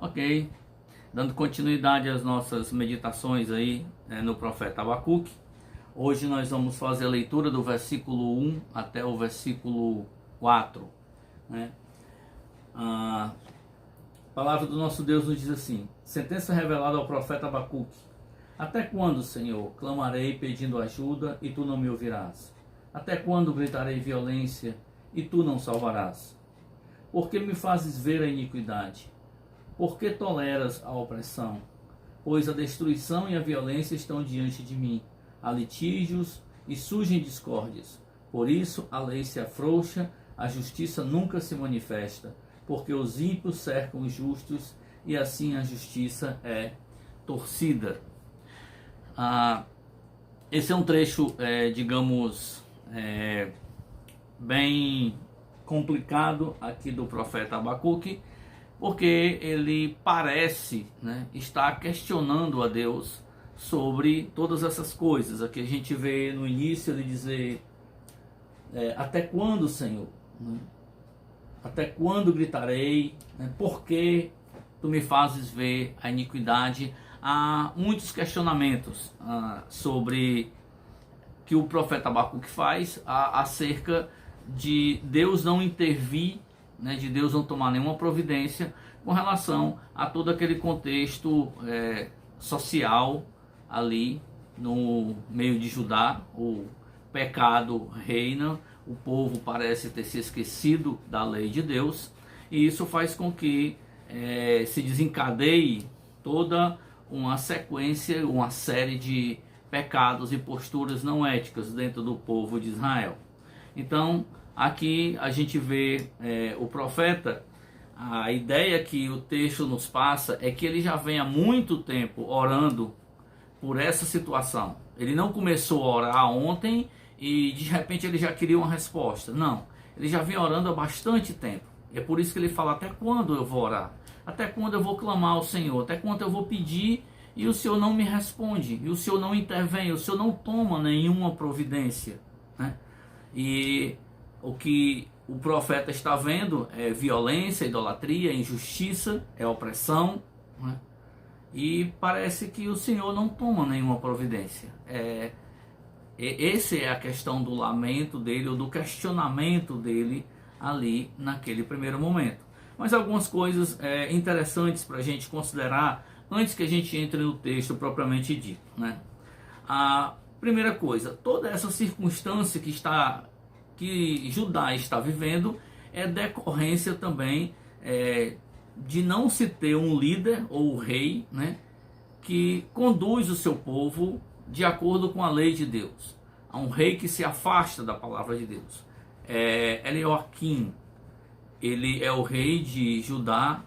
Ok, dando continuidade às nossas meditações aí no profeta Abacuque. Hoje nós vamos fazer a leitura do versículo 1 até o versículo 4, né? A palavra do nosso Deus nos diz assim: sentença revelada ao profeta Abacuque. Até quando, Senhor, clamarei pedindo ajuda e tu não me ouvirás? Até quando gritarei violência e tu não salvarás? Por que me fazes ver a iniquidade? Por que toleras a opressão? Pois a destruição e a violência estão diante de mim. Há litígios e surgem discórdias. Por isso a lei se afrouxa, a justiça nunca se manifesta, porque os ímpios cercam os justos e assim a justiça é torcida. Esse é um trecho, bem complicado aqui do profeta Abacuque, porque ele parece, estar questionando a Deus sobre todas essas coisas. Aqui a gente vê no início ele dizer: até quando, Senhor? Até quando gritarei? Por que tu me fazes ver a iniquidade? Há muitos questionamentos sobre que o profeta Abacuque faz acerca de Deus não intervir, de Deus não tomar nenhuma providência com relação a todo aquele contexto social ali no meio de Judá. O pecado reina, o povo parece ter se esquecido da lei de Deus, e isso faz com que se desencadeie toda uma sequência, uma série de pecados e posturas não éticas dentro do povo de Israel. Então, aqui a gente vê o profeta, a ideia que o texto nos passa é que ele já vem há muito tempo orando por essa situação. Ele não começou a orar ontem e de repente ele já queria uma resposta. Não, ele já vem orando há bastante tempo. É por isso que ele fala: até quando eu vou orar? Até quando eu vou clamar ao Senhor? Até quando eu vou pedir e o Senhor não me responde? E o Senhor não intervém? O Senhor não toma nenhuma providência, né? E o que o profeta está vendo é violência, idolatria, injustiça, é opressão, né? E parece que o Senhor não toma nenhuma providência. Essa é a questão do lamento dele, ou do questionamento dele ali naquele primeiro momento. Mas algumas coisas interessantes para a gente considerar antes que a gente entre no texto propriamente dito, né? A primeira coisa: toda essa circunstância que Judá está vivendo é decorrência também de não se ter um líder ou rei, que conduz o seu povo de acordo com a lei de Deus. Há um rei que se afasta da palavra de Deus. Eliaquim, ele é o rei de Judá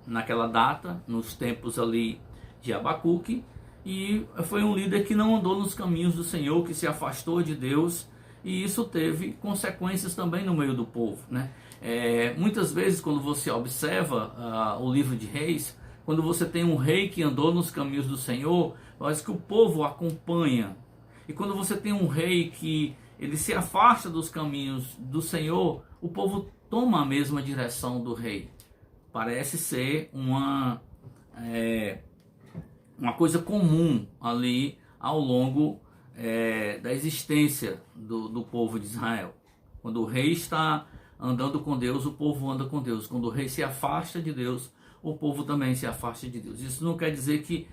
naquela data, nos tempos ali de Abacuque, e foi um líder que não andou nos caminhos do Senhor, que se afastou de Deus, e isso teve consequências também no meio do povo, né? Muitas vezes, quando você observa o livro de Reis, quando você tem um rei que andou nos caminhos do Senhor, parece que o povo acompanha. E quando você tem um rei que ele se afasta dos caminhos do Senhor, o povo toma a mesma direção do rei. Parece ser uma coisa comum ali ao longo da existência do povo de Israel. Quando o rei está andando com Deus, o povo anda com Deus. Quando o rei se afasta de Deus, o povo também se afasta de Deus. Isso não quer dizer que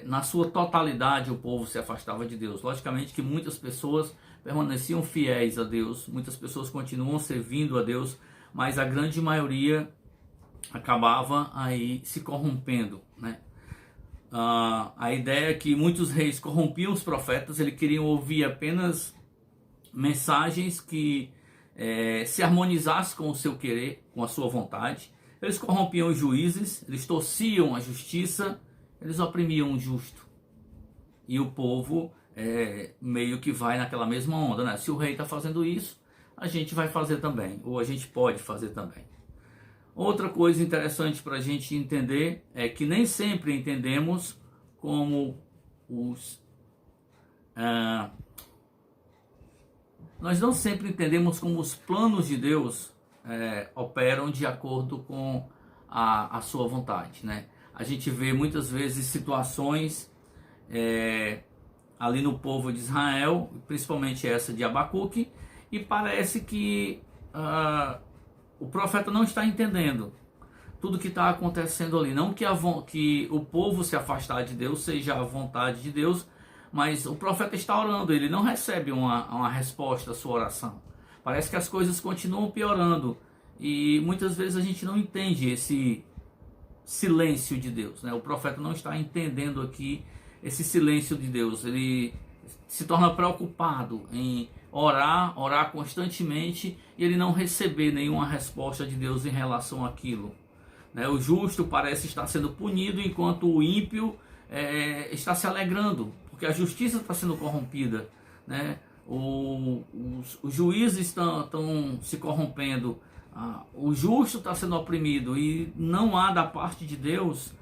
na sua totalidade o povo se afastava de Deus. Logicamente que muitas pessoas permaneciam fiéis a Deus, muitas pessoas continuam servindo a Deus, mas a grande maioria acabava aí se corrompendo, né? A ideia é que muitos reis corrompiam os profetas. Eles queriam ouvir apenas mensagens que se harmonizassem com o seu querer, com a sua vontade. Eles corrompiam os juízes, eles torciam a justiça, eles oprimiam o justo. E o povo meio que vai naquela mesma onda, né? Se o rei está fazendo isso, a gente vai fazer também, ou a gente pode fazer também. Outra coisa interessante para a gente entender é que nem sempre entendemos como nós não sempre entendemos como os planos de Deus operam de acordo com a sua vontade, né? A gente vê muitas vezes situações ali no povo de Israel, principalmente essa de Abacuque, e parece que o profeta não está entendendo tudo que está acontecendo ali. Não que o povo se afastar de Deus seja a vontade de Deus, mas o profeta está orando, ele não recebe uma resposta à sua oração. Parece que as coisas continuam piorando e muitas vezes a gente não entende esse silêncio de Deus, né? O profeta não está entendendo aqui esse silêncio de Deus. Ele se torna preocupado em orar constantemente e ele não receber nenhuma resposta de Deus em relação àquilo, né? O justo parece estar sendo punido enquanto o ímpio está se alegrando, porque a justiça está sendo corrompida, né? Os juízes estão se corrompendo, o justo está sendo oprimido e não há da parte de Deus.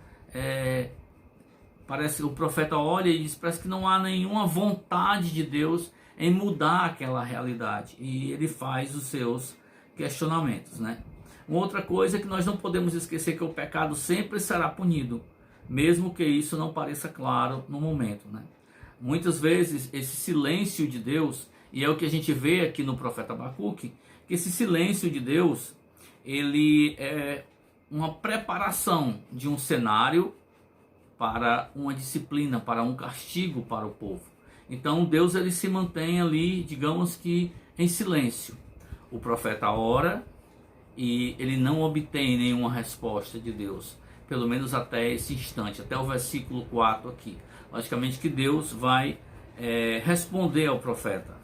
Parece que o profeta olha e diz, parece que não há nenhuma vontade de Deus em mudar aquela realidade, e ele faz os seus questionamentos, né? Uma outra coisa é que nós não podemos esquecer que o pecado sempre será punido, mesmo que isso não pareça claro no momento, né? Muitas vezes esse silêncio de Deus, e é o que a gente vê aqui no profeta Abacuque, que esse silêncio de Deus, ele é uma preparação de um cenário para uma disciplina, para um castigo para o povo. Então Deus ele se mantém ali, digamos que em silêncio. O profeta ora e ele não obtém nenhuma resposta de Deus, pelo menos até esse instante, até o versículo 4 aqui. Logicamente que Deus vai responder ao profeta,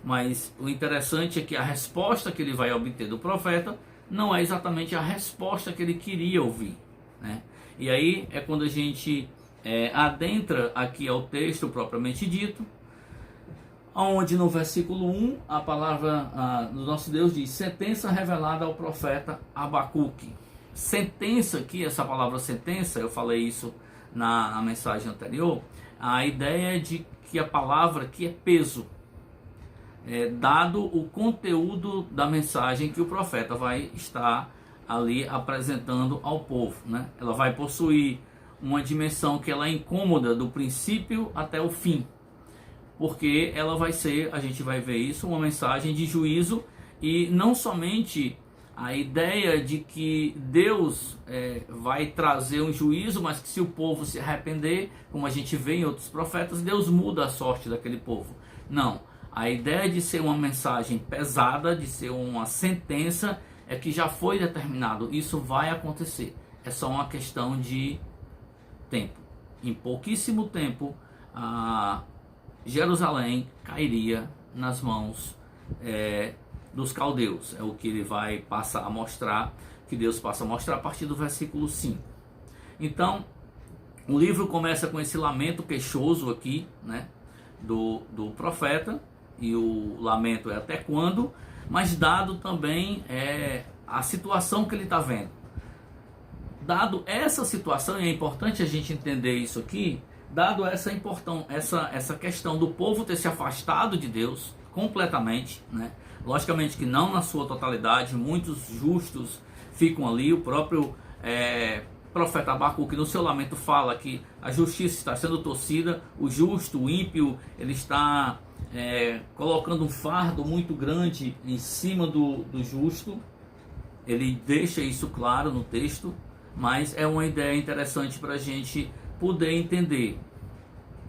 mas o interessante é que a resposta que ele vai obter do profeta não é exatamente a resposta que ele queria ouvir, né? E aí é quando a gente adentra aqui ao texto propriamente dito, onde no versículo 1 a palavra do nosso Deus diz: sentença revelada ao profeta Abacuque. Sentença aqui, essa palavra sentença, eu falei isso na mensagem anterior, a ideia de que a palavra aqui é peso, dado o conteúdo da mensagem que o profeta vai estar ali apresentando ao povo, né? Ela vai possuir uma dimensão que ela é incômoda do princípio até o fim, porque ela vai ser, a gente vai ver isso, uma mensagem de juízo, e não somente a ideia de que Deus vai trazer um juízo, mas que se o povo se arrepender, como a gente vê em outros profetas, Deus muda a sorte daquele povo. Não, a ideia de ser uma mensagem pesada, de ser uma sentença, é que já foi determinado, isso vai acontecer, é só uma questão de tempo. Em pouquíssimo tempo, Jerusalém cairia nas mãos dos caldeus. É o que ele vai passar a mostrar, que Deus passa a mostrar a partir do versículo 5. Então, o livro começa com esse lamento queixoso aqui, né, do profeta, e o lamento é até quando, mas dado também a situação que ele está vendo. Dado essa situação, e é importante a gente entender isso aqui, dado essa questão do povo ter se afastado de Deus completamente, né? Logicamente que não na sua totalidade, muitos justos ficam ali. O próprio profeta Abacuque no seu lamento fala que a justiça está sendo torcida, o justo, o ímpio, ele está colocando um fardo muito grande em cima do justo. Ele deixa isso claro no texto, mas é uma ideia interessante para a gente poder entender.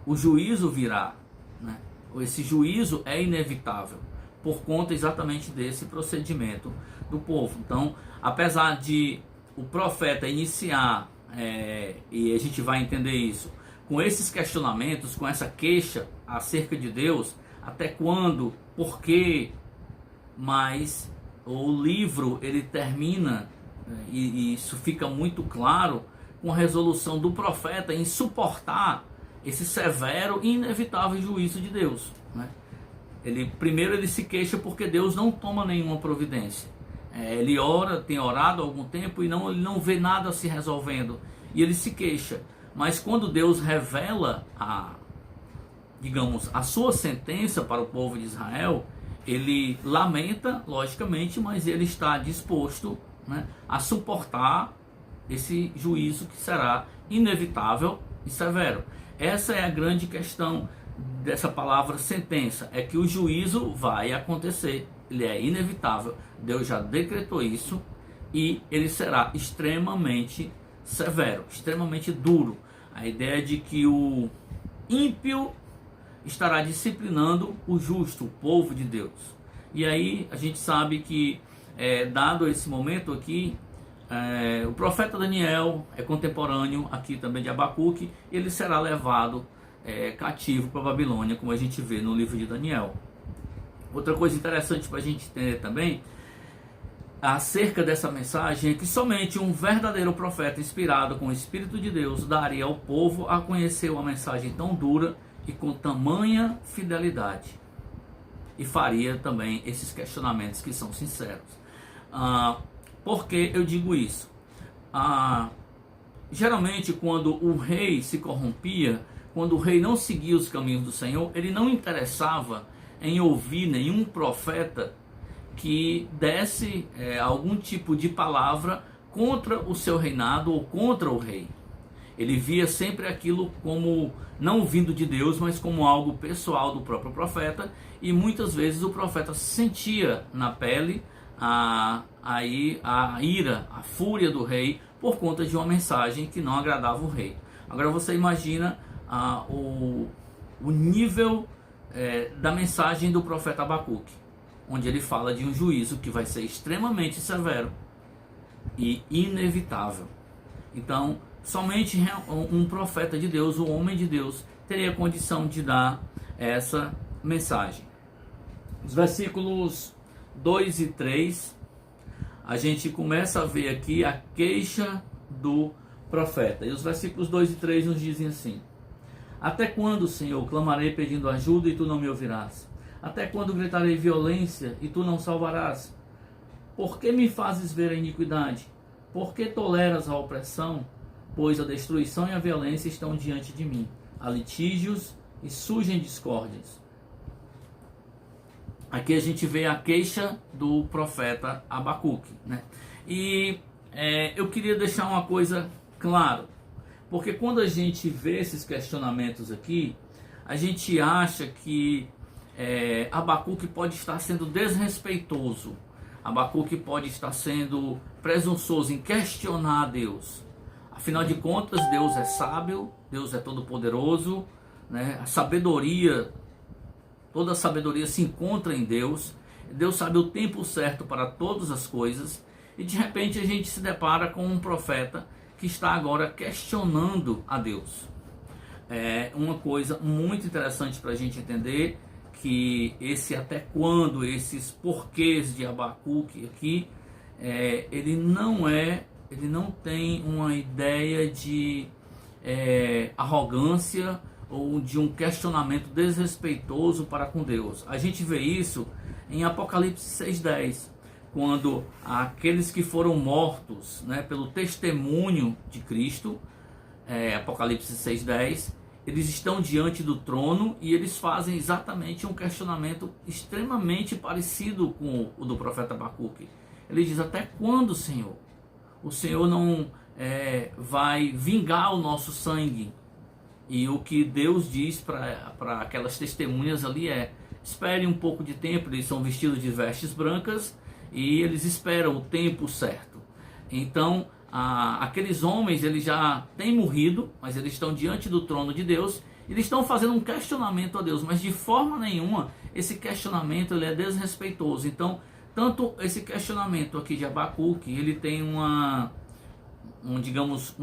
O juízo virá, né? Esse juízo é inevitável por conta exatamente desse procedimento do povo. Então, apesar de o profeta iniciar, e a gente vai entender isso, com esses questionamentos, com essa queixa acerca de Deus, até quando, por quê, mas o livro ele termina, e isso fica muito claro, com a resolução do profeta em suportar esse severo e inevitável juízo de Deus, né? Primeiro ele se queixa porque Deus não toma nenhuma providência. Ele ora, tem orado há algum tempo e ele não vê nada se resolvendo, e ele se queixa. Mas quando Deus revela a sua sentença para o povo de Israel, ele lamenta, logicamente, mas ele está disposto, né, a suportar esse juízo que será inevitável e severo. Essa é a grande questão dessa palavra sentença, é que o juízo vai acontecer, ele é inevitável, Deus já decretou isso e ele será extremamente severo, extremamente duro. A ideia de que o ímpio estará disciplinando o justo, o povo de Deus. E aí a gente sabe que, dado esse momento aqui, o profeta Daniel é contemporâneo aqui também de Abacuque, ele será levado cativo para a Babilônia, como a gente vê no livro de Daniel. Outra coisa interessante para a gente entender também acerca dessa mensagem é que somente um verdadeiro profeta inspirado com o Espírito de Deus daria ao povo a conhecer uma mensagem tão dura e com tamanha fidelidade, e faria também esses questionamentos que são sinceros. Por que eu digo isso? Geralmente quando o rei se corrompia, quando o rei não seguia os caminhos do Senhor, ele não interessava em ouvir nenhum profeta que desse algum tipo de palavra contra o seu reinado ou contra o rei. Ele via sempre aquilo como não vindo de Deus, mas como algo pessoal do próprio profeta, e muitas vezes o profeta sentia na pele a ira, a fúria do rei por conta de uma mensagem que não agradava o rei. Agora você imagina o nível da mensagem do profeta Abacuque, onde ele fala de um juízo que vai ser extremamente severo e inevitável. Então, somente um profeta de Deus, um homem de Deus, teria condição de dar essa mensagem. Os versículos 2 e 3, a gente começa a ver aqui a queixa do profeta. E os versículos 2 e 3 nos dizem assim: Até quando, Senhor, clamarei pedindo ajuda e tu não me ouvirás? Até quando gritarei violência e tu não salvarás? Por que me fazes ver a iniquidade? Por que toleras a opressão? Pois a destruição e a violência estão diante de mim. Há litígios e surgem discórdias. Aqui a gente vê a queixa do profeta Abacuque, né? E eu queria deixar uma coisa clara, porque quando a gente vê esses questionamentos aqui, a gente acha que Abacuque pode estar sendo desrespeitoso, Abacuque pode estar sendo presunçoso em questionar a Deus. Afinal de contas, Deus é sábio, Deus é todo-poderoso, né? Toda a sabedoria se encontra em Deus. Deus sabe o tempo certo para todas as coisas. E de repente a gente se depara com um profeta que está agora questionando a Deus. É uma coisa muito interessante para a gente entender que até quando, esses porquês de Abacuque aqui, ele não tem uma ideia de arrogância ou de um questionamento desrespeitoso para com Deus. A gente vê isso em Apocalipse 6:10, quando aqueles que foram mortos, né, pelo testemunho de Cristo, Apocalipse 6:10, eles estão diante do trono e eles fazem exatamente um questionamento extremamente parecido com o do profeta Abacuque. Ele diz: até quando, Senhor? O Senhor não vai vingar o nosso sangue? E o que Deus diz para aquelas testemunhas ali espere um pouco de tempo. Eles são vestidos de vestes brancas e eles esperam o tempo certo. Então, aqueles homens, eles já têm morrido, mas eles estão diante do trono de Deus. Eles estão fazendo um questionamento a Deus, mas de forma nenhuma esse questionamento ele é desrespeitoso. Então, tanto esse questionamento aqui de Abacuque, ele tem um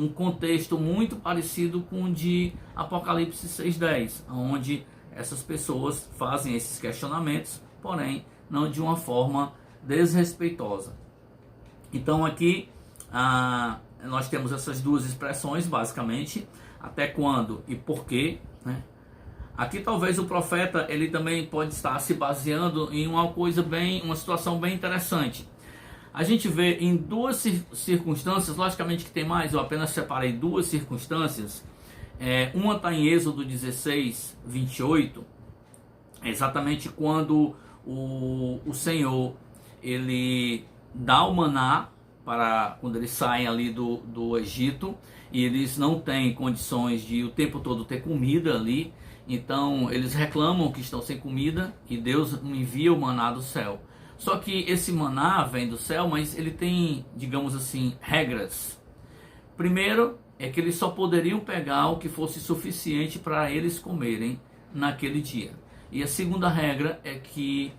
contexto muito parecido com o de Apocalipse 6:10, onde essas pessoas fazem esses questionamentos, porém não de uma forma desrespeitosa. Então aqui nós temos essas duas expressões basicamente: até quando e por quê, né? Aqui talvez o profeta ele também pode estar se baseando em uma situação bem interessante. A gente vê em duas circunstâncias, logicamente que tem mais, eu apenas separei duas circunstâncias. Uma está em Êxodo 16:28, exatamente quando o Senhor ele dá o maná para quando eles saem ali do Egito, e eles não têm condições de o tempo todo ter comida ali. Então eles reclamam que estão sem comida e Deus envia o maná do céu. Só que esse maná vem do céu, mas ele tem, digamos assim, regras. Primeiro é que eles só poderiam pegar o que fosse suficiente para eles comerem naquele dia. E a segunda regra é que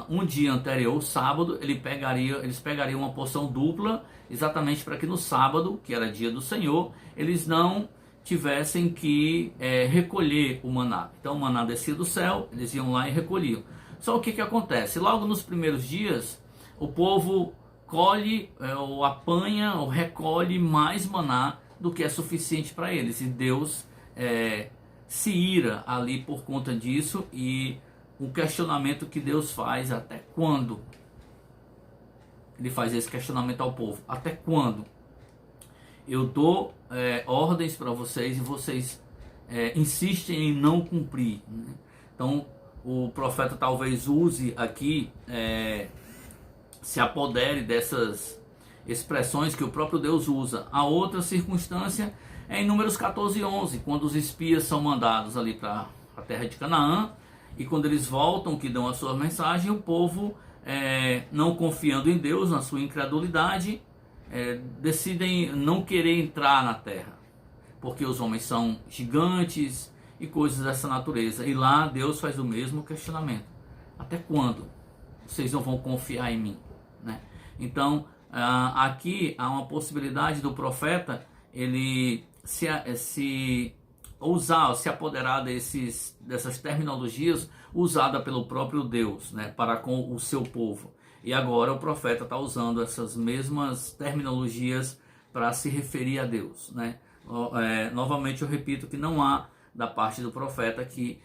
um dia anterior, o sábado, eles pegariam uma porção dupla, exatamente para que no sábado, que era dia do Senhor, eles não tivessem que recolher o maná. Então o maná descia do céu, eles iam lá e recolhiam. Só o que acontece? Logo nos primeiros dias, o povo colhe, ou apanha, ou recolhe mais maná do que é suficiente para eles. E Deus se ira ali por conta disso, e o questionamento que Deus faz: até quando? Ele faz esse questionamento ao povo: até quando eu dou ordens para vocês e vocês insistem em não cumprir, né? Então o profeta talvez use aqui, se apodere dessas expressões que o próprio Deus usa. A outra circunstância é em Números 14:11, quando os espias são mandados ali para a terra de Canaã, e quando eles voltam, que dão a sua mensagem, o povo, não confiando em Deus, na sua incredulidade, decidem não querer entrar na terra, porque os homens são gigantes e coisas dessa natureza. E lá Deus faz o mesmo questionamento: até quando vocês não vão confiar em mim, né? Então aqui há uma possibilidade do profeta ele se apoderar dessas terminologias usadas pelo próprio Deus, né, para com o seu povo. E agora o profeta está usando essas mesmas terminologias para se referir a Deus, né? Novamente eu repito que não há da parte do profeta aqui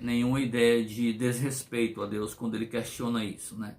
nenhuma ideia de desrespeito a Deus quando ele questiona isso, né?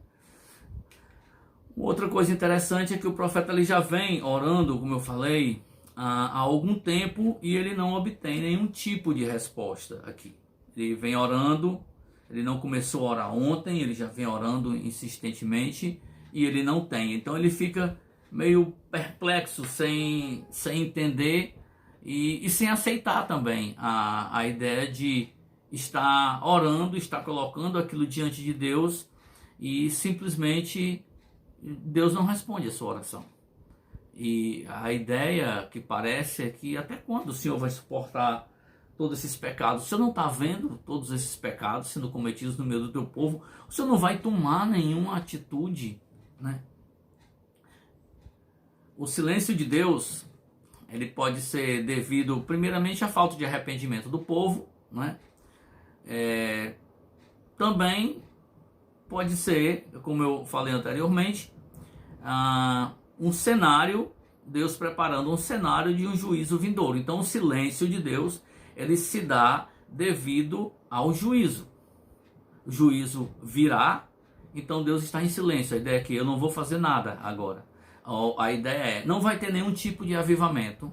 Outra coisa interessante é que o profeta ele já vem orando, como eu falei, há algum tempo, e ele não obtém nenhum tipo de resposta aqui. Ele vem orando, ele não começou a orar ontem, ele já vem orando insistentemente e ele não tem. Então ele fica meio perplexo, sem entender e sem aceitar também a ideia de estar orando, estar colocando aquilo diante de Deus, e simplesmente Deus não responde a sua oração. E a ideia que parece é que até quando o Senhor vai suportar todos esses pecados? O Senhor não está vendo todos esses pecados sendo cometidos no meio do teu povo? O Senhor não vai tomar nenhuma atitude, né? O silêncio de Deus, ele pode ser devido primeiramente à falta de arrependimento do povo, né? Também pode ser, como eu falei anteriormente, um cenário, Deus preparando um cenário de um juízo vindouro. Então o silêncio de Deus, ele se dá devido ao juízo. O juízo virá, então Deus está em silêncio. A ideia é que eu não vou fazer nada agora. A ideia é, não vai ter nenhum tipo de avivamento,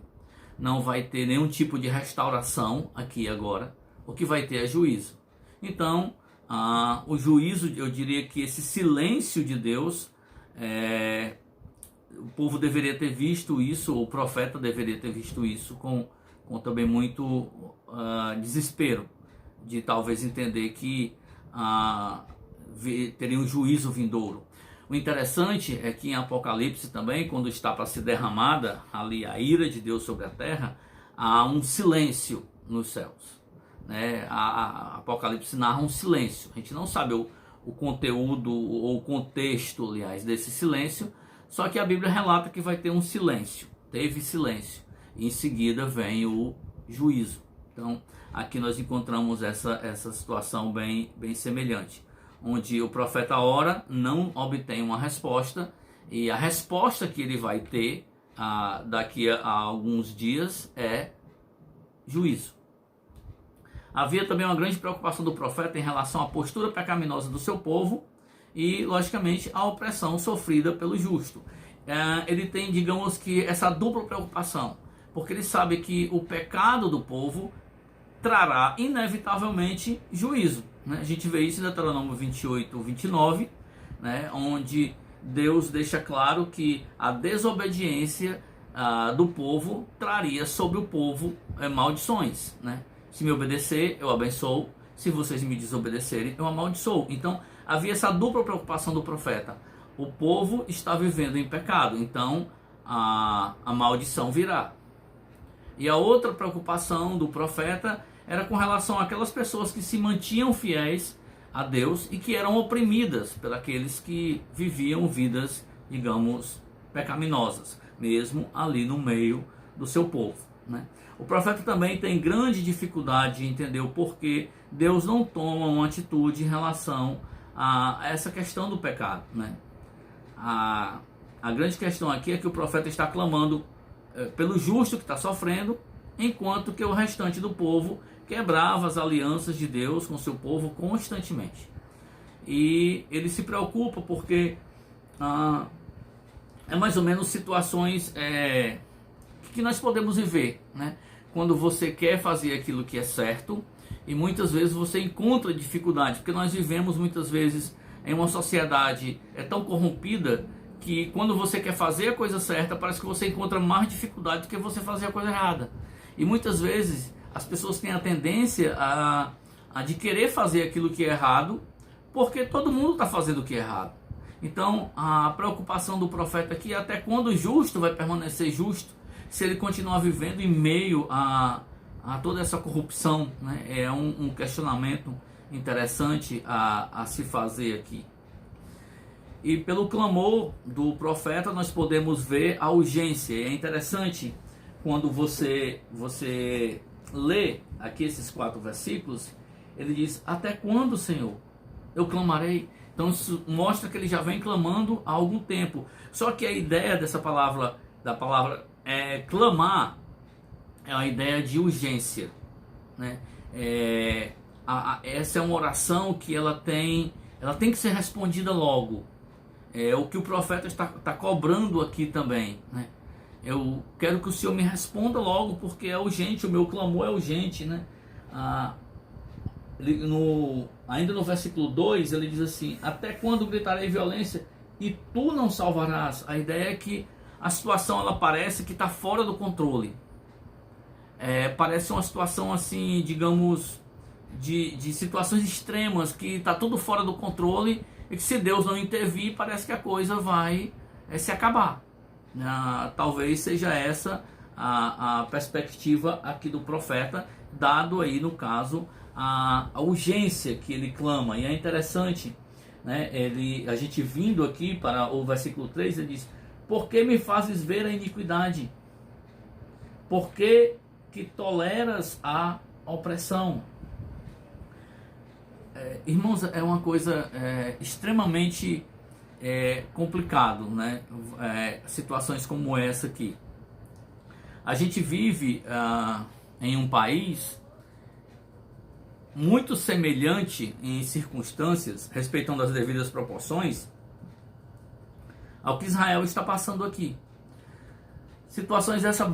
não vai ter nenhum tipo de restauração aqui agora. O que vai ter é juízo. Então, o juízo, eu diria que esse silêncio de Deus, o povo deveria ter visto isso, o profeta deveria ter visto isso com também muito desespero, de talvez entender que teria um juízo vindouro. O interessante é que em Apocalipse também, quando está para ser derramada ali a ira de Deus sobre a terra, há um silêncio nos céus, né? A Apocalipse narra um silêncio. A gente não sabe o conteúdo ou o contexto, aliás, desse silêncio, só que a Bíblia relata que vai ter um silêncio. Teve silêncio. E em seguida vem o juízo. Então, aqui nós encontramos essa situação bem semelhante, onde o profeta ora, não obtém uma resposta, e a resposta que ele vai ter daqui a alguns dias é juízo. Havia também uma grande preocupação do profeta em relação à postura pecaminosa do seu povo e, logicamente, a opressão sofrida pelo justo. Ele tem, digamos que, essa dupla preocupação, porque ele sabe que o pecado do povo trará inevitavelmente juízo, né? A gente vê isso em Deuteronômio 28, 29, né? Onde Deus deixa claro que a desobediência do povo traria sobre o povo maldições, né? Se me obedecer, eu abençoo. Se vocês me desobedecerem, eu amaldiçoo. Então, havia essa dupla preocupação do profeta. O povo está vivendo em pecado, então a maldição virá. E a outra preocupação do profeta era com relação àquelas pessoas que se mantinham fiéis a Deus e que eram oprimidas por aqueles que viviam vidas, digamos, pecaminosas, mesmo ali no meio do seu povo, né? O profeta também tem grande dificuldade de entender o porquê Deus não toma uma atitude em relação a essa questão do pecado, né? A grande questão aqui é que o profeta está clamando pelo justo que está sofrendo, enquanto que o restante do povo quebrava as alianças de Deus com o seu povo constantemente. E ele se preocupa porque é mais ou menos situações que nós podemos viver, né? Quando você quer fazer aquilo que é certo e muitas vezes você encontra dificuldade, porque nós vivemos muitas vezes em uma sociedade tão corrompida que quando você quer fazer a coisa certa, parece que você encontra mais dificuldade do que você fazer a coisa errada. E muitas vezes as pessoas têm a tendência de querer fazer aquilo que é errado, porque todo mundo está fazendo o que é errado. Então a preocupação do profeta aqui é até quando o justo vai permanecer justo, se ele continuar vivendo em meio a toda essa corrupção, né? É um questionamento interessante a se fazer aqui. E pelo clamor do profeta nós podemos ver a urgência. É interessante quando você lê aqui esses 4 versículos, ele diz: até quando, Senhor, eu clamarei? Então isso mostra que ele já vem clamando há algum tempo. Só que a ideia dessa palavra, clamar, é uma ideia de urgência, né? Essa é uma oração que ela tem que ser respondida logo. É o que o profeta está cobrando aqui também, né? Eu quero que o Senhor me responda logo, porque é urgente, o meu clamor é urgente, né? Ainda no versículo 2 ele diz assim: até quando gritarei violência e tu não salvarás? A ideia é que a situação ela parece que está fora do controle. Parece uma situação assim, digamos, de situações extremas, que está tudo fora do controle e que se Deus não intervir, parece que a coisa vai se acabar. Talvez seja essa a perspectiva aqui do profeta, dado aí no caso a urgência que ele clama. E é interessante, né, a gente vindo aqui para o versículo 3, ele diz: por que me fazes ver a iniquidade? Por que toleras a opressão? Irmãos, é uma coisa extremamente complicado, né? Situações como essa aqui. A gente vive em um país muito semelhante em circunstâncias, respeitando as devidas proporções, ao que Israel está passando aqui. Situações essas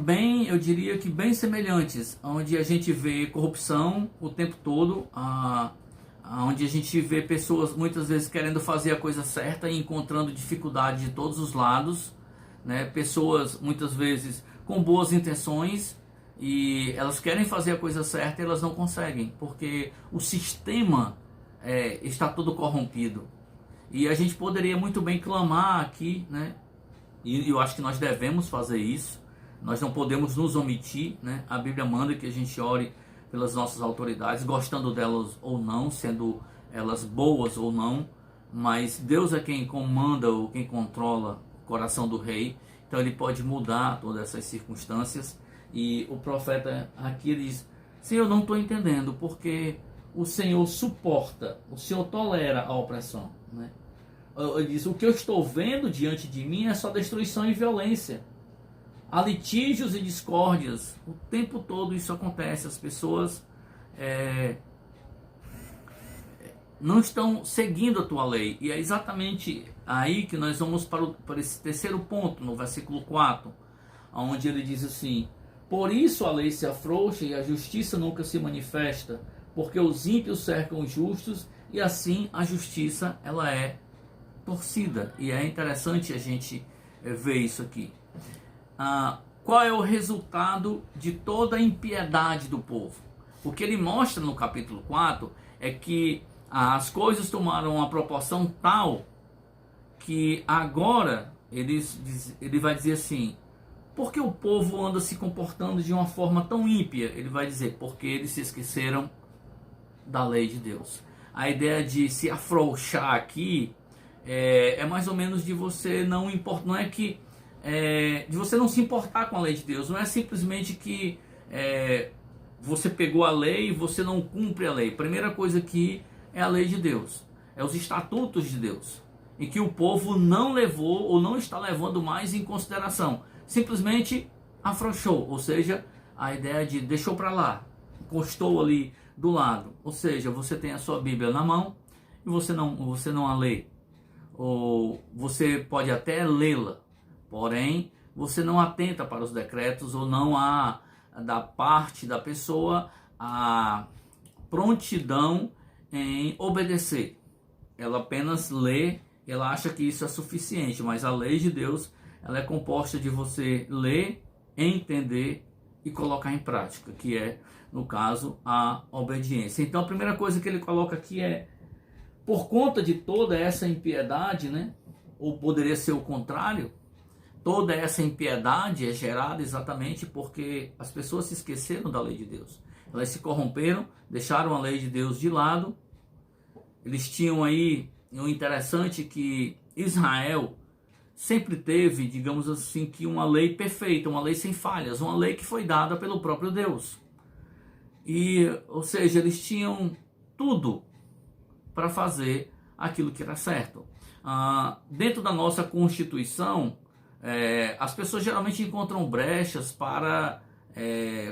eu diria que bem semelhantes, onde a gente vê corrupção o tempo todo, onde a gente vê pessoas muitas vezes querendo fazer a coisa certa e encontrando dificuldade de todos os lados, né? Pessoas muitas vezes com boas intenções e elas querem fazer a coisa certa e elas não conseguem, porque o sistema está todo corrompido. E a gente poderia muito bem clamar aqui, né? E eu acho que nós devemos fazer isso. Nós não podemos nos omitir, né? A Bíblia manda que a gente ore pelas nossas autoridades, gostando delas ou não, sendo elas boas ou não, mas Deus é quem comanda ou quem controla o coração do rei, então ele pode mudar todas essas circunstâncias. E o profeta aqui diz: Senhor, eu não estou entendendo, porque o Senhor suporta, o Senhor tolera a opressão, né? Ele diz: o que eu estou vendo diante de mim é só destruição e violência. Há litígios e discórdias. O tempo todo isso acontece. As pessoas não estão seguindo a tua lei. E é exatamente aí que nós vamos para esse terceiro ponto, no versículo 4, onde ele diz assim: por isso a lei se afrouxa e a justiça nunca se manifesta, porque os ímpios cercam os justos e assim a justiça ela é torcida. E é interessante a gente ver isso aqui. Qual é o resultado de toda a impiedade do povo? O que ele mostra no capítulo 4 é que as coisas tomaram uma proporção tal que agora ele vai dizer assim: por que o povo anda se comportando de uma forma tão ímpia? Ele vai dizer: porque eles se esqueceram da lei de Deus. A ideia de se afrouxar aqui é mais ou menos de você não importar, não é que de você não se importar com a lei de Deus. Não é simplesmente que você pegou a lei e você não cumpre a lei. Primeira coisa aqui é a lei de Deus, é os estatutos de Deus, e que o povo não levou ou não está levando mais em consideração. Simplesmente afrouxou, ou seja, a ideia de deixou para lá, encostou ali do lado. Ou seja, você tem a sua Bíblia na mão e você não a lê. Ou você pode até lê-la, porém você não atenta para os decretos, ou não há da parte da pessoa a prontidão em obedecer. Ela apenas lê, ela acha que isso é suficiente, mas a lei de Deus, ela é composta de você ler, entender e colocar em prática, que é, no caso, a obediência. Então a primeira coisa que ele coloca aqui é: por conta de toda essa impiedade, né? Ou poderia ser o contrário, toda essa impiedade é gerada exatamente porque as pessoas se esqueceram da lei de Deus. Elas se corromperam, deixaram a lei de Deus de lado. Eles tinham aí, o interessante que Israel sempre teve, digamos assim, que uma lei perfeita, uma lei sem falhas, uma lei que foi dada pelo próprio Deus. Ou seja, eles tinham tudo para fazer aquilo que era certo. Dentro da nossa Constituição, as pessoas geralmente encontram brechas para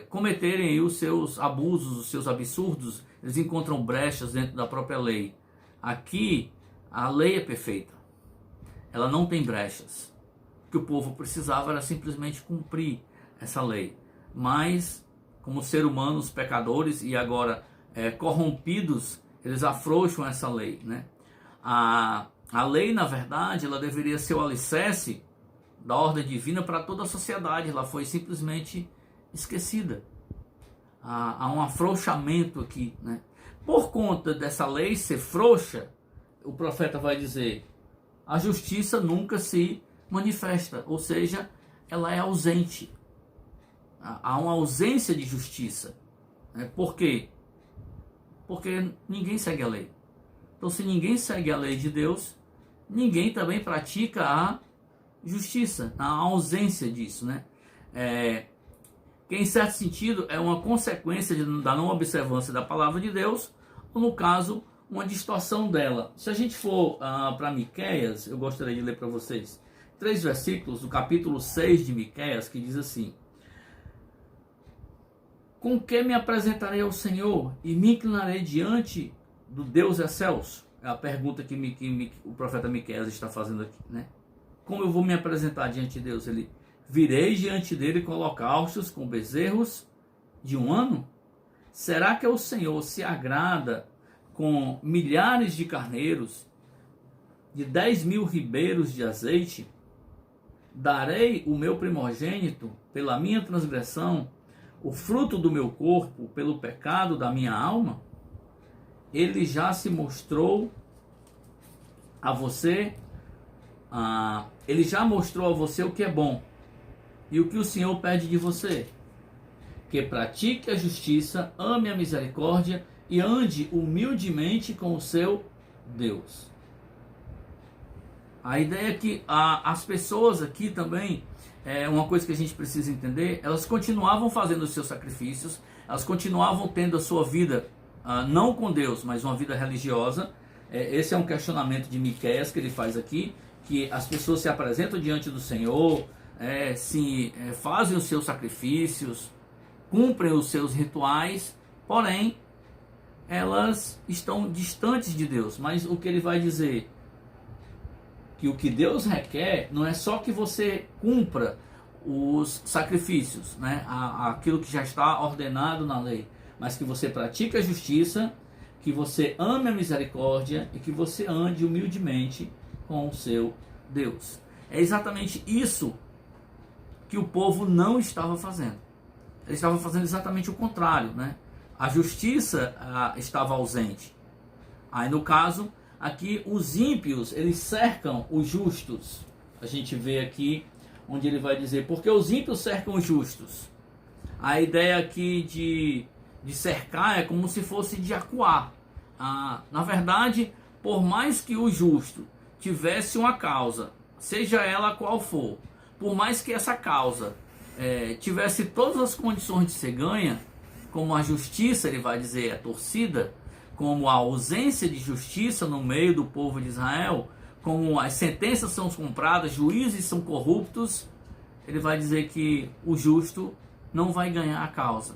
cometerem os seus abusos, os seus absurdos. Eles encontram brechas dentro da própria lei. Aqui, a lei é perfeita. Ela não tem brechas. O que o povo precisava era simplesmente cumprir essa lei. Mas, como seres humanos pecadores e agora corrompidos, eles afrouxam essa lei, né? A lei, na verdade, ela deveria ser o alicerce da ordem divina para toda a sociedade. Ela foi simplesmente esquecida. Há um afrouxamento aqui, né? Por conta dessa lei ser frouxa, o profeta vai dizer: a justiça nunca se manifesta, ou seja, ela é ausente. Há uma ausência de justiça. Por quê? Porque ninguém segue a lei. Então, se ninguém segue a lei de Deus, ninguém também pratica a justiça. Há ausência disso, né? Que em certo sentido é uma consequência da não observância da palavra de Deus, ou no caso, uma distorção dela. Se a gente for para Miqueias, eu gostaria de ler para vocês 3 versículos do capítulo 6 de Miqueias, que diz assim: com que me apresentarei ao Senhor e me inclinarei diante do Deus excelso? É a pergunta que o profeta Miqueias está fazendo aqui, né? Como eu vou me apresentar diante de Deus? Ele: virei diante dele com holocaustos, com bezerros de 1 ano? Será que o Senhor se agrada com milhares de carneiros, de 10.000 ribeiros de azeite? Darei o meu primogênito pela minha transgressão, o fruto do meu corpo pelo pecado da minha alma? Ele já se mostrou a você, ele já mostrou a você o que é bom. E o que o Senhor pede de você? Que pratique a justiça, ame a misericórdia e ande humildemente com o seu Deus. A ideia é que as pessoas aqui também, uma coisa que a gente precisa entender, elas continuavam fazendo os seus sacrifícios, elas continuavam tendo a sua vida, não com Deus, mas uma vida religiosa. Esse é um questionamento de Miqueias que ele faz aqui, que as pessoas se apresentam diante do Senhor, fazem os seus sacrifícios, cumprem os seus rituais, porém elas estão distantes de Deus. Mas o que ele vai dizer? Que o que Deus requer não é só que você cumpra os sacrifícios, né? Aquilo que já está ordenado na lei, mas que você pratique a justiça, que você ame a misericórdia e que você ande humildemente com o seu Deus. É exatamente isso que o povo não estava fazendo. Ele estava fazendo exatamente o contrário, né? A justiça estava ausente. Aí no caso, aqui os ímpios, eles cercam os justos. A gente vê aqui onde ele vai dizer, porque os ímpios cercam os justos. A ideia aqui de cercar é como se fosse de acuar. Na verdade, por mais que o justo tivesse uma causa, seja ela qual for, por mais que essa causa tivesse todas as condições de ser ganha, como a justiça, ele vai dizer, é torcida, como a ausência de justiça no meio do povo de Israel, como as sentenças são compradas, juízes são corruptos, ele vai dizer que o justo não vai ganhar a causa.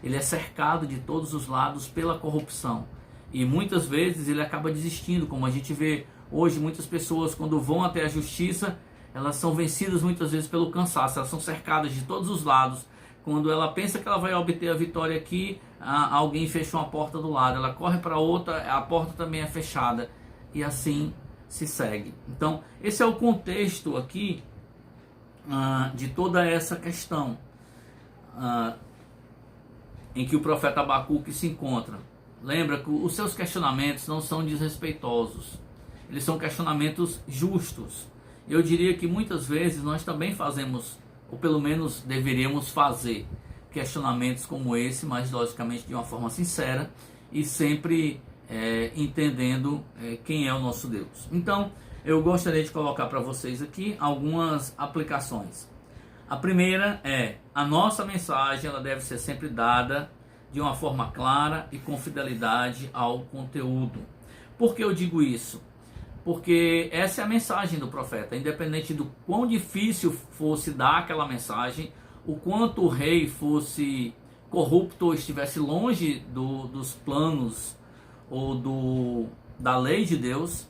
Ele é cercado de todos os lados pela corrupção. E muitas vezes ele acaba desistindo, como a gente vê hoje muitas pessoas quando vão até a justiça, elas são vencidas muitas vezes pelo cansaço, elas são cercadas de todos os lados. Quando ela pensa que ela vai obter a vitória aqui, alguém fecha uma porta do lado, ela corre para outra, a porta também é fechada, e assim se segue. Então, esse é o contexto aqui de toda essa questão em que o profeta Abacuque se encontra. Lembra que os seus questionamentos não são desrespeitosos, eles são questionamentos justos. Eu diria que muitas vezes nós também fazemos, ou pelo menos deveríamos fazer, questionamentos como esse, mas logicamente de uma forma sincera e sempre entendendo quem é o nosso Deus. Então, eu gostaria de colocar para vocês aqui algumas aplicações. A primeira é, a nossa mensagem ela deve ser sempre dada de uma forma clara e com fidelidade ao conteúdo. Por que eu digo isso? Porque essa é a mensagem do profeta, independente do quão difícil fosse dar aquela mensagem, o quanto o rei fosse corrupto ou estivesse longe dos planos ou da lei de Deus,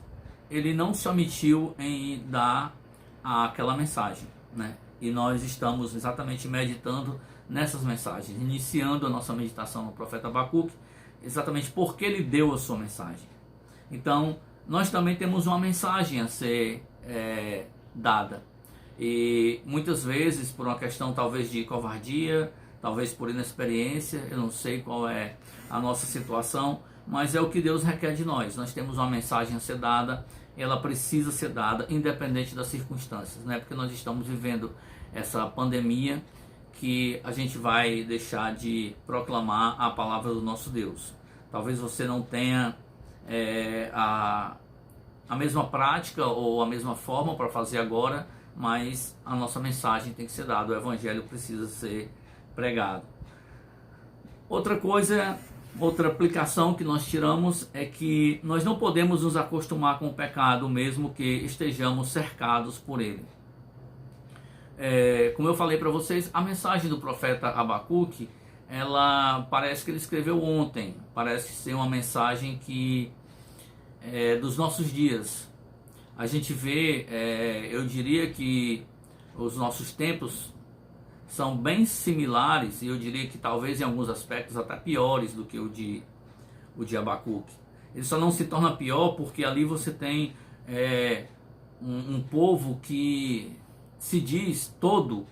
ele não se omitiu em dar aquela mensagem, né? E nós estamos exatamente meditando nessas mensagens, iniciando a nossa meditação no profeta Abacuque, exatamente porque ele deu a sua mensagem. Então, nós também temos uma mensagem a ser dada. E muitas vezes, por uma questão talvez de covardia, talvez por inexperiência, eu não sei qual é a nossa situação, mas é o que Deus requer de nós. Nós temos uma mensagem a ser dada, ela precisa ser dada, independente das circunstâncias, né? Porque nós estamos vivendo essa pandemia que a gente vai deixar de proclamar a palavra do nosso Deus. Talvez você não tenha a mesma prática ou a mesma forma para fazer agora, mas a nossa mensagem tem que ser dada, o evangelho precisa ser pregado. Outra coisa, outra aplicação que nós tiramos é que nós não podemos nos acostumar com o pecado mesmo que estejamos cercados por ele. Como eu falei para vocês, a mensagem do profeta Abacuque, ela parece que ele escreveu ontem, parece ser uma mensagem que dos nossos dias. A gente vê, eu diria que os nossos tempos são bem similares, e eu diria que talvez em alguns aspectos até piores do que o de Abacuque. Ele só não se torna pior porque ali você tem um povo que se diz todo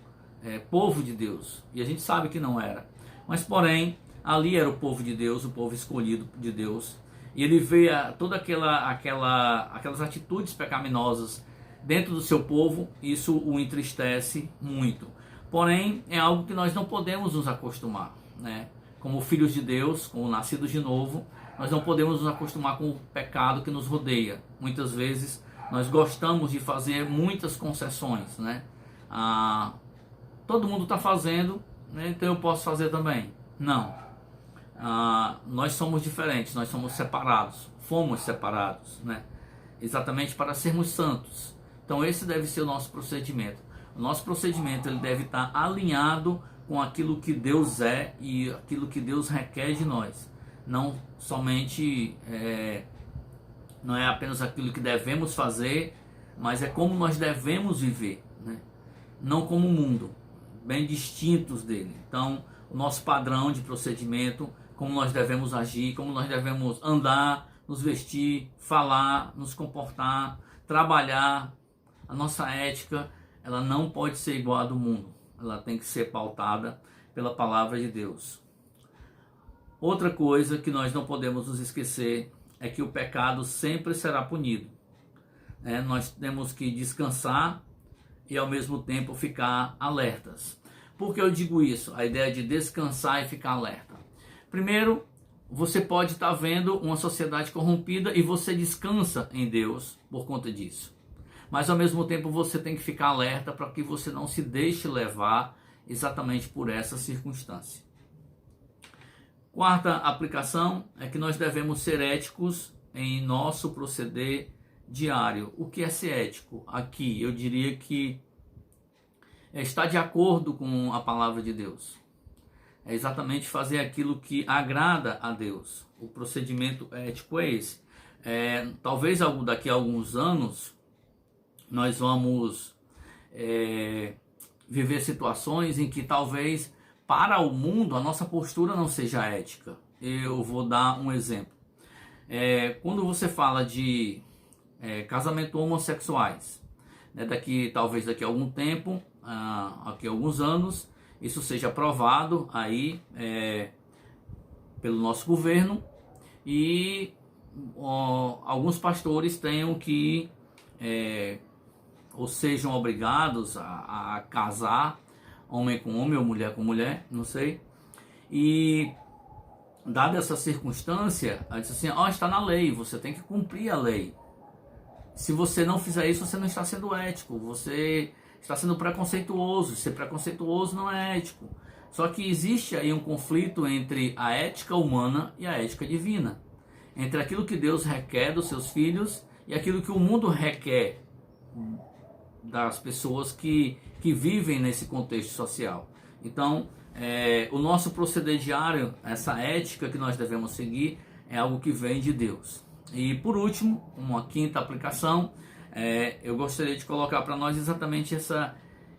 povo de Deus, e a gente sabe que não era, mas porém ali era o povo de Deus, o povo escolhido de Deus, e ele vê toda aquelas atitudes pecaminosas dentro do seu povo, isso o entristece muito. Porém, é algo que nós não podemos nos acostumar, né? Como filhos de Deus, como nascidos de novo, nós não podemos nos acostumar com o pecado que nos rodeia. Muitas vezes nós gostamos de fazer muitas concessões, né? Todo mundo está fazendo, né? Então eu posso fazer também. Não. Nós somos diferentes, nós somos separados, fomos separados, né? Exatamente para sermos santos. Então esse deve ser o nosso procedimento. O nosso procedimento ele deve estar alinhado com aquilo que Deus é e aquilo que Deus requer de nós. Não somente, não é apenas aquilo que devemos fazer, mas é como nós devemos viver, né? Não como o mundo, bem distintos dele. Então, o nosso padrão de procedimento, como nós devemos agir, como nós devemos andar, nos vestir, falar, nos comportar, trabalhar, a nossa ética, ela não pode ser igual à do mundo. Ela tem que ser pautada pela palavra de Deus. Outra coisa que nós não podemos nos esquecer é que o pecado sempre será punido. Nós temos que descansar e ao mesmo tempo ficar alertas. Por que eu digo isso? A ideia de descansar e ficar alerta. Primeiro, você pode estar vendo uma sociedade corrompida e você descansa em Deus por conta disso. Mas ao mesmo tempo você tem que ficar alerta para que você não se deixe levar exatamente por essa circunstância. Quarta aplicação é que nós devemos ser éticos em nosso proceder diário. O que é ser ético? Aqui eu diria que está de acordo com a palavra de Deus. É exatamente fazer aquilo que agrada a Deus. O procedimento ético é esse. Talvez daqui a alguns anos nós vamos viver situações em que talvez para o mundo a nossa postura não seja ética. Eu vou dar um exemplo. Quando você fala de casamento homossexuais, talvez daqui a algum tempo, daqui a alguns anos, isso seja aprovado aí pelo nosso governo e alguns pastores tenham que ou sejam obrigados a casar homem com homem ou mulher com mulher, não sei. E dada essa circunstância, ela diz assim, está na lei, você tem que cumprir a lei. Se você não fizer isso, você não está sendo ético, você está sendo preconceituoso. Ser preconceituoso não é ético. Só que existe aí um conflito entre a ética humana e a ética divina. Entre aquilo que Deus requer dos seus filhos e aquilo que o mundo requer das pessoas que vivem nesse contexto social. Então, o nosso proceder diário, essa ética que nós devemos seguir, é algo que vem de Deus. E por último, uma quinta aplicação, eu gostaria de colocar para nós exatamente essa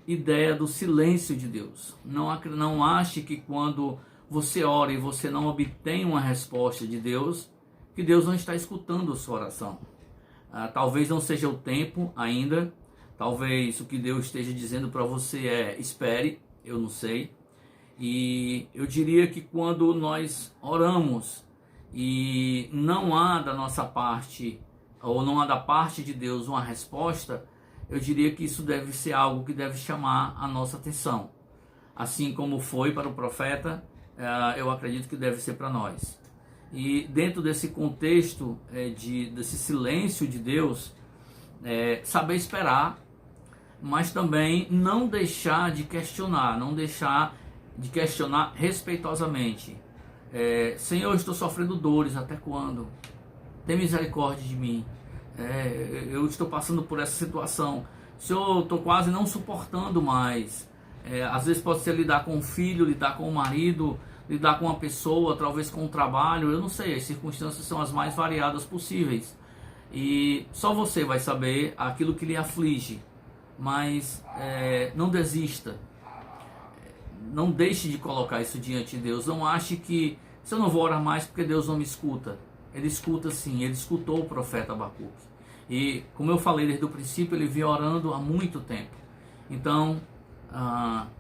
ideia do silêncio de Deus. Não ache que quando você ora e você não obtém uma resposta de Deus, que Deus não está escutando a sua oração. Talvez não seja o tempo ainda, talvez o que Deus esteja dizendo para você é espere, eu não sei. E eu diria que quando nós oramos e não há da nossa parte, ou não há da parte de Deus uma resposta, eu diria que isso deve ser algo que deve chamar a nossa atenção. Assim como foi para o profeta, eu acredito que deve ser para nós. E dentro desse contexto desse silêncio de Deus, saber esperar, mas também não deixar de questionar, respeitosamente. Senhor, eu estou sofrendo dores, até quando? Tem misericórdia de mim. Eu estou passando por essa situação. Senhor, eu estou quase não suportando mais. Às vezes pode ser lidar com o filho, lidar com o marido, lidar com uma pessoa, talvez com o trabalho, eu não sei, as circunstâncias são as mais variadas possíveis. E só você vai saber aquilo que lhe aflige. Mas não desista. Não deixe de colocar isso diante de Deus. Não ache que se eu não vou orar mais porque Deus não me escuta. Ele escuta sim, ele escutou o profeta Abacuque. E como eu falei desde o princípio, ele vinha orando há muito tempo. Então,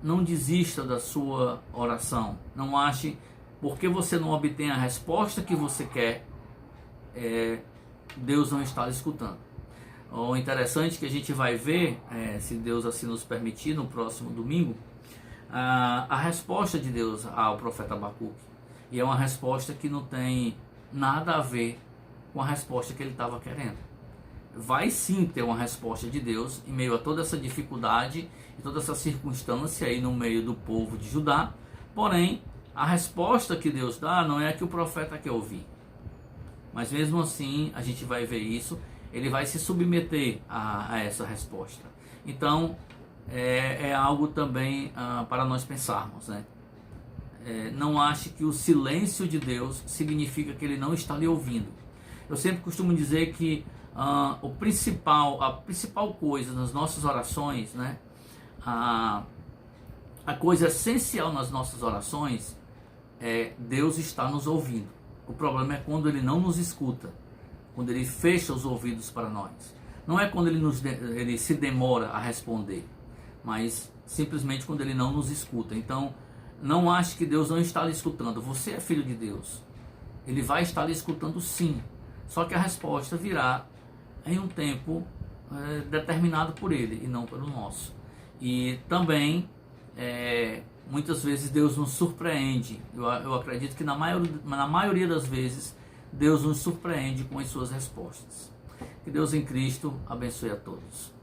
não desista da sua oração. Não ache, porque você não obtém a resposta que você quer, Deus não está escutando. O interessante é que a gente vai ver, se Deus assim nos permitir, no próximo domingo, a resposta de Deus ao profeta Abacuque. E é uma resposta que não tem nada a ver com a resposta que ele estava querendo. Vai sim ter uma resposta de Deus em meio a toda essa dificuldade e toda essa circunstância aí no meio do povo de Judá. Porém, a resposta que Deus dá não é a que o profeta quer ouvir. Mas mesmo assim, a gente vai ver isso, ele vai se submeter a essa resposta. Então, é algo também para nós pensarmos, né? Não ache que o silêncio de Deus significa que ele não está lhe ouvindo. Eu sempre costumo dizer que a principal coisa nas nossas orações, né? A coisa essencial nas nossas orações é Deus está nos ouvindo. O problema é quando ele não nos escuta, quando ele fecha os ouvidos para nós. não é quando ele se demora a responder, mas simplesmente quando ele não nos escuta. Então, não ache que Deus não está lhe escutando. Você é filho de Deus. Ele vai estar lhe escutando sim. Só que a resposta virá em um tempo determinado por Ele e não pelo nosso. E também, muitas vezes Deus nos surpreende. Eu acredito que na maioria das vezes Deus nos surpreende com as suas respostas. Que Deus em Cristo abençoe a todos.